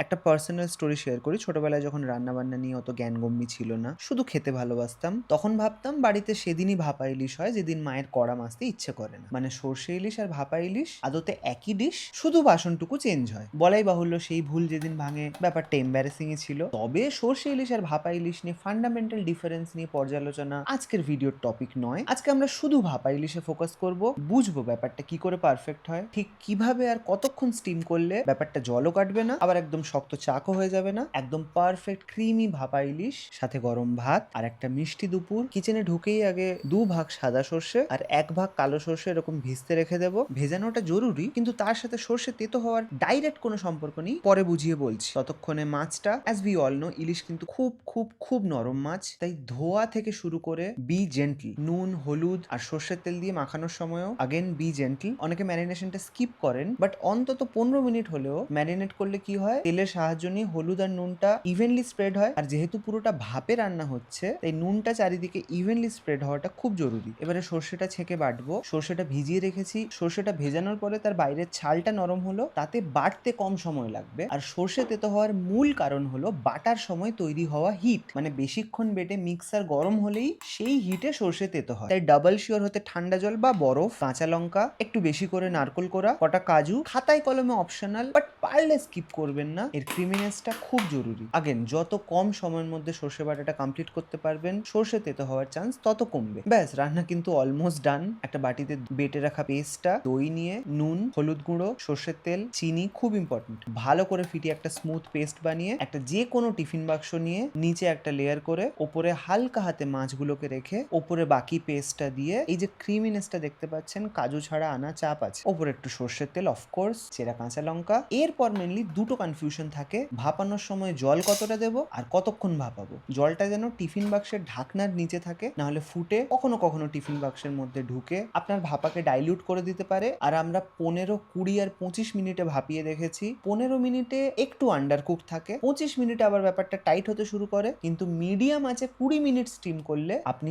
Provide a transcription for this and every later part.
একটা personal story share করি। ছোটবেলায় যখন রান্না-বান্না নিয়ে অত জ্ঞানগম্যি ছিল না, শুধু খেতে ভালোবাসতাম। তখন ভাবতাম বাড়িতে সেদিনই ভাপা ইলিশ হয় যেদিন মায়ের কড়া মাজতে ইচ্ছে করে না। মানে সর্ষে ইলিশ আর ভাপা ইলিশ আদতে একই ডিশ, শুধু বাসনটুকু চেঞ্জ হয়। বলাই বাহুল্য সেই ভুল যেদিন ভাঙে ব্যাপারটা এম্বারেসিংই ছিল। তবে সর্ষে ইলিশ আর ভাপা ইলিশ নিয়ে ফান্ডামেন্টাল ডিফারেন্স নিয়ে পর্যালোচনা আজকের ভিডিওর টপিক নয়। আজকে আমরা শুধু ভাপা ইলিশে ফোকাস করব, বুঝবো ব্যাপারটা কি করে পারফেক্ট হয়, ঠিক কিভাবে আর কতক্ষণ স্টিম করলে ব্যাপারটা জলও কাটবে না, আবার একদম শক্ত চাকও হয়ে যাবে না। একদম পারফেক্ট ক্রিমি ভাপা ইলিশ, সাথে গরম ভাত আর একটা মিষ্টি দুপুর। কিচেনে ঢুকেই আগে 2 ভাগ সাদা সর্ষে আর 1 ভাগ কালো সর্ষে এরকম ভিজতে রেখে দেবো। ভেজানোটা জরুরি, কিন্তু তার সাথে সর্ষে তেতো হওয়ার ডাইরেক্ট কোনো সম্পর্ক নেই, পরে বুঝিয়ে বলছি। ততক্ষণে মাছটা, অ্যাজ উই অল নো, ইলিশ কিন্তু খুব খুব খুব নরম মাছ, তাই ধোয়া থেকে শুরু করে বি জেন্টল। নুন, হলুদ আর সর্ষের তেল দিয়ে মাখানোর সময়ও আগেন বি জেন্টল। অনেকে ম্যারিনেশনটা স্কিপ করেন, বাট অন্তত 15 মিনিট হলেও ম্যারিনেট করলে কি হয়, তেলের সাহায্য নিয়ে হলুদ আর নুনটা ইভেনলি স্প্রেড হয়। আর যেহেতু পুরোটা ভাপে রান্না হচ্ছে, তাই নুনটা চারিদিকে ইভেনলি স্প্রেড হওয়াটা খুব জরুরি। এবারে সর্ষেটা ছেঁকে বাটবো। সর্ষেটা ভিজিয়ে রেখেছি। সর্ষেটা ভেজানোর পরে তার বাইরের ছালটা নরম হলো, তাতে বাটতে কম সময় লাগবে। আর সর্ষে তেতো হওয়ার মূল কারণ হলো বাটার সময় তৈরি হওয়া হিট। মানে বেশিক্ষণ বেটে মিক্সার গরম হলেই সেই হিটে সর্ষে তেতো হয়। তাই ডাবল শিওর হতে ঠান্ডা জল বা বরফ, কাঁচা লঙ্কা, একটু বেশি করে নারকোল কোড়া, কটা কাজু, খাতায় কলমে অপশনাল, বাট পারলে স্কিপ করবেন না। এর ক্রিমিনেসটা খুব জরুরি। আগেন, যত কম সময়ের মধ্যে সর্ষে বাটাটা কমপ্লিট করতে পারবেন, সর্ষে তেতো হওয়ার চান্স তত কমবে। ব্যাস, রান্না কিন্তু অলমোস্ট ডান। একটা বাটিতে বেটে রাখা পেস্টটা, দই নিয়ে নুন, হলুদ গুঁড়ো, সর্ষের তেল, চিনি, খুব ইম্পর্টেন্ট, ভালো করে ফিটিয়ে একটা স্মুথ পেস্ট বানিয়ে একটা যে কোনো টিফিন বাক্স নিয়ে নিচে একটা লেয়ার করে ওপরে হালকা হাতে মাছগুলোকে রেখে ওপরে বাকি পেস্টটা দিয়ে, এই যে ক্রিমিনেসটা দেখতে পাচ্ছেন, কাজু ছাড়া আনা চাপ আছে, ওপরে একটু সর্ষের তেল, অফকোর্স চেরা কাঁচা লঙ্কা। এরপর মেনলি দুটো কনফিউশন থাকে, ভাপানোর সময় জল কতটা দেবো আর কতক্ষণ ভাপাবো। জলটা যেন টিফিন বাক্সের ঢাকনার নিচে থাকে, না হলে ফুটে কখনো কখনো টিফিন বাক্সের মধ্যে ঢুকে আপনার ভাপাকে ডাইলিউট করে দিতে পারে। আর আমরা 15, 20 আর 25 মিনিটে ভাপিয়ে দেখেছি, 15 মিনিটে একটু আন্ডার কুক থাকে, 25 মিনিটে আবার ব্যাপারটা টাইট হতে শুরু করে। কিন্তু মিডিয়াম আছে 20 মিনিট স্টিম করলে আপনি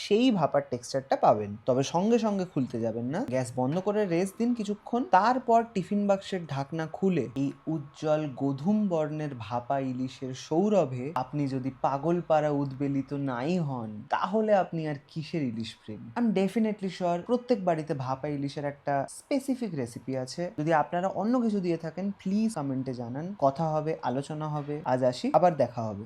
সেই ভাপার টেক্সচারটা পাবেন। তবে সঙ্গে সঙ্গে খুলতে যাবেন না, গ্যাস বন্ধ করে রেস্ট দিন কিছুক্ষণ। তারপর টিফিন বাক্সের ঢাকনা খুলে এই উজ্জ্বল গোধূম বর্ণের ভাপা ইলিশের সৌরভে আপনি যদি পাগল পাড়া উদ্বেলিত নাই হন, তাহলে আপনি আর কিসের ইলিশ প্রেম। আই এম ডেফিনেটলি শিওর প্রত্যেক বাড়িতে ভাপা ইলিশের একটা স্পেসিফিক রেসিপি আছে। যদি আপনারা অন্য কিছু দিয়ে থাকেন, প্লিজ কমেন্টে জানান। কথা হবে, আলোচনা হবে। আজ আসি, আবার দেখা হবে।